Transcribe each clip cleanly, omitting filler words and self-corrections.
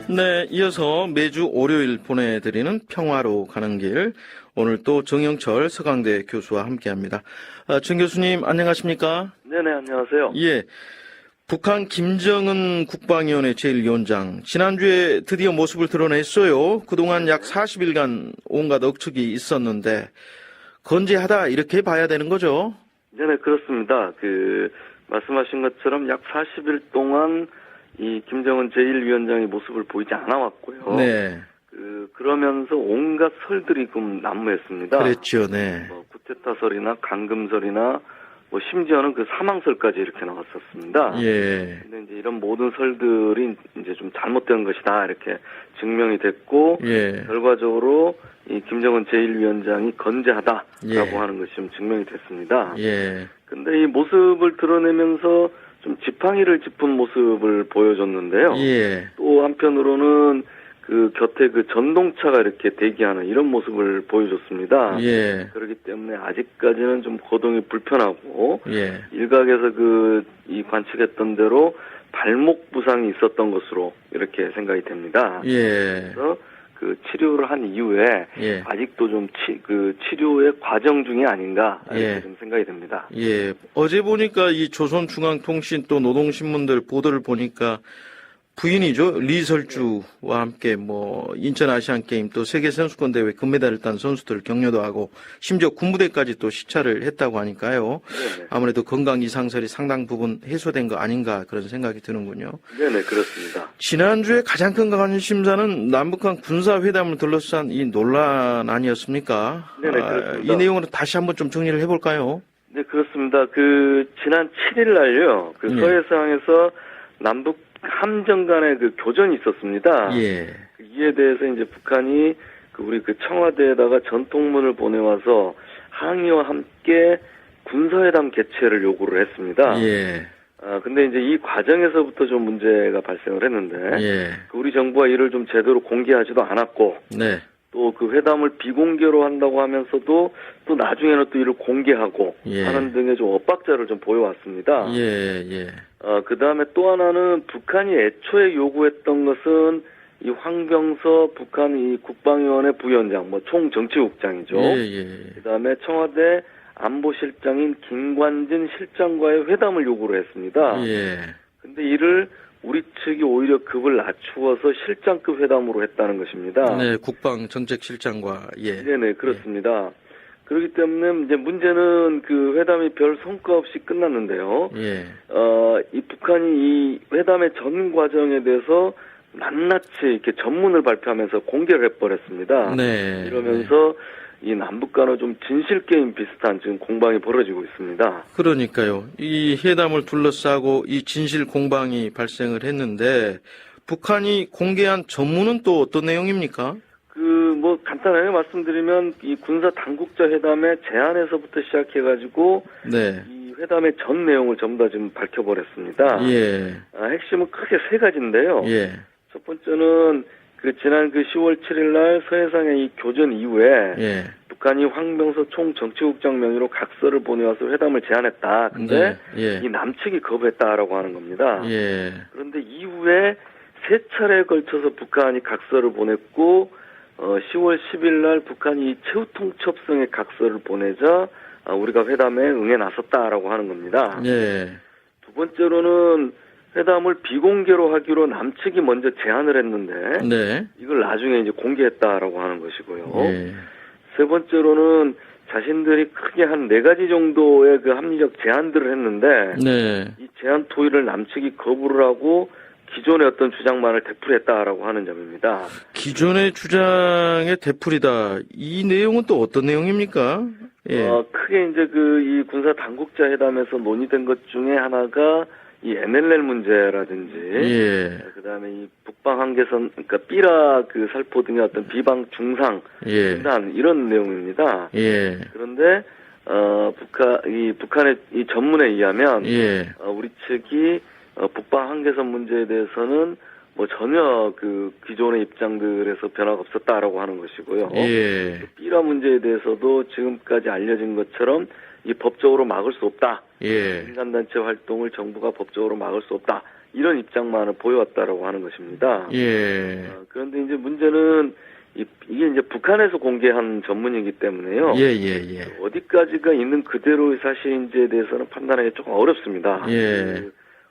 네, 이어서 매주 월요일 보내드리는 평화로 가는 길. 오늘 또 정영철 서강대 교수와 함께합니다. 정 교수님 안녕하십니까? 네네, 안녕하세요. 예, 북한 김정은 국방위원회 제1위원장 지난주에 드디어 모습을 드러냈어요. 그동안 약 40일간 온갖 억측이 있었는데 건재하다 이렇게 봐야 되는 거죠? 네네, 그렇습니다. 말씀하신 것처럼 약 40일 동안 이 김정은 제1위원장의 모습을 보이지 않아 왔고요. 네. 그러면서 온갖 설들이 난무했습니다. 그랬죠, 네. 쿠데타설이나 강금설이나 심지어는 사망설까지 이렇게 나왔었습니다. 예. 근데 이제 이런 모든 설들이 이제 좀 잘못된 것이다 이렇게 증명이 됐고, 예. 결과적으로 이 김정은 제1위원장이 건재하다라고 예. 하는 것이 좀 증명이 됐습니다. 예. 근데 이 모습을 드러내면서 좀 지팡이를 짚은 모습을 보여줬는데요. 예. 또 한편으로는 곁에 전동차가 이렇게 대기하는 이런 모습을 보여줬습니다. 예. 그렇기 때문에 아직까지는 좀 거동이 불편하고, 예. 일각에서 이 관측했던 대로 발목 부상이 있었던 것으로 이렇게 생각이 됩니다. 예. 그래서 치료를 한 이후에 예. 아직도 좀 치료의 과정 중이 아닌가 이렇게 예. 좀 생각이 됩니다. 예. 어제 보니까 이 조선중앙통신 또 노동신문들 보도를 보니까 부인이죠. 리설주와 함께 인천 아시안게임 또 세계선수권대회 금메달을 딴 선수들 격려도 하고 심지어 군부대까지 또 시찰을 했다고 하니까요. 네네. 아무래도 건강 이상설이 상당 부분 해소된 거 아닌가 그런 생각이 드는군요. 네네, 그렇습니다. 지난주에 가장 큰 관심사는 남북한 군사회담을 둘러싼 이 논란 아니었습니까? 네네, 그렇습니다. 이 내용을 다시 한번 좀 정리를 해볼까요? 네, 그렇습니다. 지난 7일 날요, 예. 서해상에서 남북 함정 간의 교전이 있었습니다. 예. 이에 대해서 이제 북한이 우리 청와대에다가 전통문을 보내와서 항의와 함께 군사회담 개최를 요구를 했습니다. 예. 근데 이제 이 과정에서부터 좀 문제가 발생을 했는데, 예. 우리 정부가 이를 좀 제대로 공개하지도 않았고, 네. 또 회담을 비공개로 한다고 하면서도 또 나중에는 또 이를 공개하고 예. 하는 등의 좀 엇박자를 좀 보여왔습니다. 예, 예. 그 다음에 또 하나는 북한이 애초에 요구했던 것은 이 황병서 북한 이 국방위원회 부위원장, 총정치국장이죠. 예, 예. 그 다음에 청와대 안보실장인 김관진 실장과의 회담을 요구를 했습니다. 예. 근데 이를 우리 측이 오히려 급을 낮추어서 실장급 회담으로 했다는 것입니다. 네, 국방정책실장과, 예. 네네, 그렇습니다. 그렇기 때문에 이제 문제는 회담이 별 성과 없이 끝났는데요. 예. 이 북한이 이 회담의 전 과정에 대해서 낱낱이 이렇게 전문을 발표하면서 공개를 해버렸습니다. 네. 이러면서 이 남북 간의 좀 진실 게임 비슷한 지금 공방이 벌어지고 있습니다. 그러니까요. 이 회담을 둘러싸고 이 진실 공방이 발생을 했는데 북한이 공개한 전문은 또 어떤 내용입니까? 간단하게 말씀드리면 이 군사 당국자 회담의 제안에서부터 시작해가지고 네. 이 회담의 전 내용을 전부 다 지금 밝혀버렸습니다. 예. 핵심은 크게 세 가지인데요. 예. 첫 번째는 지난 10월 7일 날 서해상의 이 교전 이후에 예. 북한이 황병서 총정치국장 명의로 각서를 보내와서 회담을 제안했다. 근데 네. 예. 이 남측이 거부했다라고 하는 겁니다. 예. 그런데 이후에 세 차례에 걸쳐서 북한이 각서를 보냈고 10월 10일 날 북한이 최후통첩성의 각서를 보내자 우리가 회담에 응해 나섰다라고 하는 겁니다. 예. 두 번째로는 회담을 비공개로 하기로 남측이 먼저 제안을 했는데 네. 이걸 나중에 이제 공개했다라고 하는 것이고요. 예. 세 번째로는 자신들이 크게 한 4가지 정도의 합리적 제안들을 했는데 네. 이 제안 토의를 남측이 거부를 하고 기존의 어떤 주장만을 되풀이했다라고 하는 점입니다. 기존의 주장의 되풀이다. 이 내용은 또 어떤 내용입니까? 예. 크게 이제 이 군사 당국자 회담에서 논의된 것 중에 하나가 이 NLL 문제라든지, 예. 그다음에 이 북방 한계선, 그러니까 삐라 살포 등의 어떤 비방 중상, 예. 진단 이런 내용입니다. 예. 그런데 북한의 이 전문에 의하면 예. 우리 측이 북방 한계선 문제에 대해서는 전혀 기존의 입장들에서 변화가 없었다라고 하는 것이고요. 예. 삐라 문제에 대해서도 지금까지 알려진 것처럼 이 법적으로 막을 수 없다. 예. 민간단체 활동을 정부가 법적으로 막을 수 없다. 이런 입장만을 보여왔다라고 하는 것입니다. 예. 그런데 이제 문제는 이게 이제 북한에서 공개한 전문이기 때문에요. 예, 예, 예. 어디까지가 있는 그대로의 사실인지에 대해서는 판단하기 조금 어렵습니다. 예.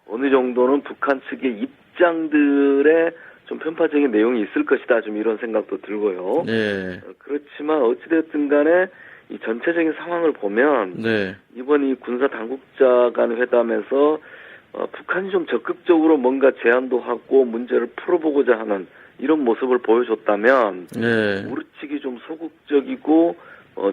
어느 정도는 북한 측의 입장들의 좀 편파적인 내용이 있을 것이다. 좀 이런 생각도 들고요. 예. 그렇지만 어찌됐든 간에 이 전체적인 상황을 보면 네. 이번 이 군사 당국자 간 회담에서 북한이 좀 적극적으로 뭔가 제안도 하고 문제를 풀어보고자 하는 이런 모습을 보여줬다면 네. 우리 측이 좀 소극적이고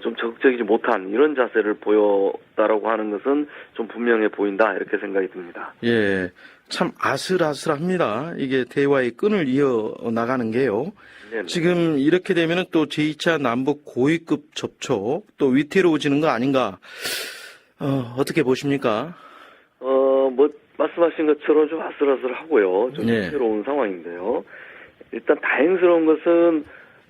좀 적극적이지 못한 이런 자세를 보였다라고 하는 것은 좀 분명해 보인다 이렇게 생각이 듭니다. 예. 참 아슬아슬합니다. 이게 대화의 끈을 이어 나가는 게요. 네네. 지금 이렇게 되면은 또 제2차 남북 고위급 접촉 또 위태로워지는 거 아닌가? 어떻게 보십니까? 뭐 말씀하신 것처럼 좀 아슬아슬하고요. 좀 네. 위태로운 상황인데요. 일단 다행스러운 것은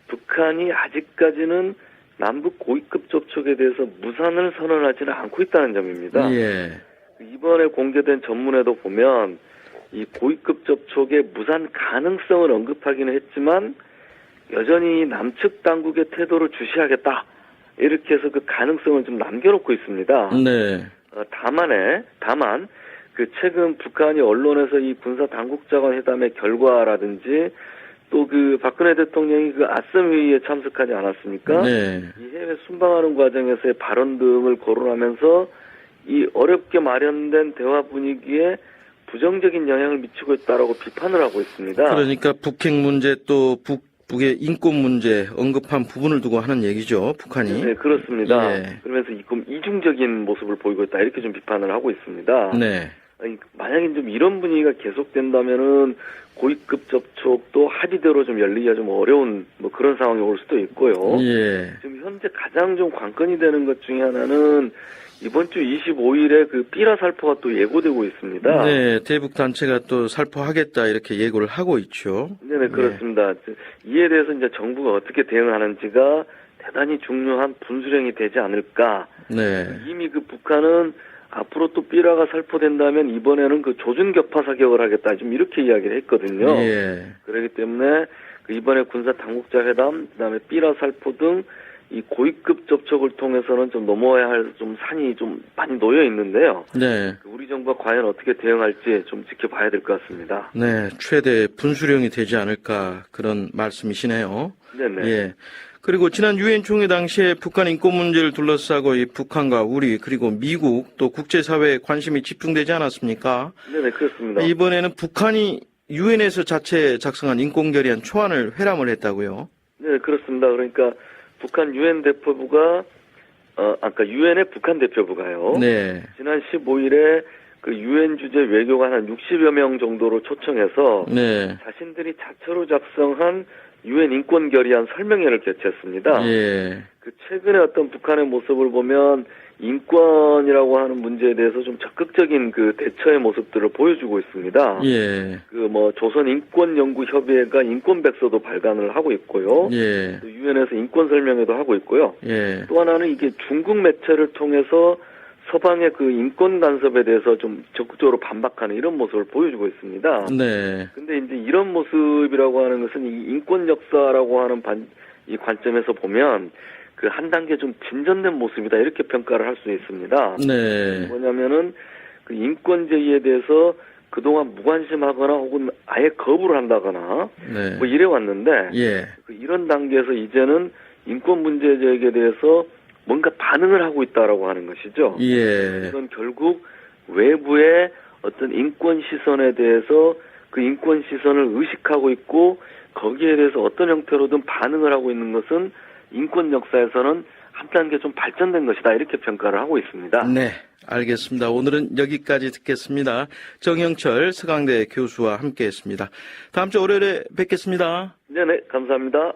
북한이 아직까지는 남북 고위급 접촉에 대해서 무산을 선언하지는 않고 있다는 점입니다. 예. 이번에 공개된 전문에도 보면 이 고위급 접촉의 무산 가능성을 언급하기는 했지만 여전히 남측 당국의 태도를 주시하겠다. 이렇게 해서 그 가능성을 좀 남겨놓고 있습니다. 네. 다만 그 최근 북한이 언론에서 이 군사 당국자간 회담의 결과라든지 또 그 박근혜 대통령이 그 아셈 회의에 참석하지 않았습니까? 네. 이 해외 순방하는 과정에서의 발언 등을 거론하면서 이 어렵게 마련된 대화 분위기에 부정적인 영향을 미치고 있다라고 비판을 하고 있습니다. 그러니까 북핵 문제 또 북의 인권 문제 언급한 부분을 두고 하는 얘기죠, 북한이. 네, 그렇습니다. 예. 그러면서 이중적인 모습을 보이고 있다 이렇게 좀 비판을 하고 있습니다. 네. 만약에 좀 이런 분위기가 계속된다면은 고위급 접촉도 합의대로 좀 열리기가 좀 어려운 뭐 그런 상황이 올 수도 있고요. 예. 지금 현재 가장 좀 관건이 되는 것 중에 하나는 이번 주 25일에 그 삐라 살포가 또 예고되고 있습니다. 네, 대북 단체가 또 살포하겠다 이렇게 예고를 하고 있죠. 네네, 그렇습니다. 이에 대해서 이제 정부가 어떻게 대응하는지가 대단히 중요한 분수령이 되지 않을까. 네. 이미 그 북한은 앞으로 또 삐라가 살포된다면 이번에는 그 조준격파 사격을 하겠다. 좀 이렇게 이야기를 했거든요. 예. 그렇기 때문에 그 이번에 군사 당국자 회담, 그다음에 삐라 살포 등 이 고위급 접촉을 통해서는 좀 넘어야 할 좀 산이 좀 많이 놓여 있는데요. 네. 우리 정부가 과연 어떻게 대응할지 좀 지켜봐야 될 것 같습니다. 네, 최대 분수령이 되지 않을까 그런 말씀이시네요. 네네. 예. 그리고 지난 유엔 총회 당시에 북한 인권 문제를 둘러싸고 이 북한과 우리 그리고 미국 또 국제사회에 관심이 집중되지 않았습니까? 네네, 그렇습니다. 이번에는 북한이 유엔에서 자체 작성한 인권 결의안 초안을 회람을 했다고요? 네, 그렇습니다. 그러니까 북한 유엔 대표부가 아까 유엔의 북한 대표부가요. 네. 지난 15일에 그 유엔 주재 외교관 한 60여 명 정도로 초청해서 네. 자신들이 자체로 작성한 유엔 인권 결의안 설명회를 개최했습니다. 예. 그 최근에 어떤 북한의 모습을 보면 인권이라고 하는 문제에 대해서 좀 적극적인 그 대처의 모습들을 보여주고 있습니다. 예. 그 뭐 조선 인권 연구 협의회가 인권 백서도 발간을 하고 있고요. 예. 또 유엔에서 인권 설명회도 하고 있고요. 예. 또 하나는 이게 중국 매체를 통해서 서방의 그 인권 간섭에 대해서 좀 적극적으로 반박하는 이런 모습을 보여주고 있습니다. 네. 근데 이제 이런 모습이라고 하는 것은 이 인권 역사라고 하는 이 관점에서 보면 그 한 단계 좀 진전된 모습이다 이렇게 평가를 할 수 있습니다. 네. 뭐냐면은 그 인권 제의에 대해서 그동안 무관심하거나 혹은 아예 거부를 한다거나 네. 뭐 이래 왔는데 예. 이런 단계에서 이제는 인권 문제 제기에 대해서 뭔가 반응을 하고 있다라고 하는 것이죠. 예. 이건 결국 외부의 어떤 인권 시선에 대해서 그 인권 시선을 의식하고 있고 거기에 대해서 어떤 형태로든 반응을 하고 있는 것은 인권 역사에서는 한 단계 좀 발전된 것이다 이렇게 평가를 하고 있습니다. 네. 알겠습니다. 오늘은 여기까지 듣겠습니다. 정영철 서강대 교수와 함께했습니다. 다음 주 월요일에 뵙겠습니다. 네네, 감사합니다.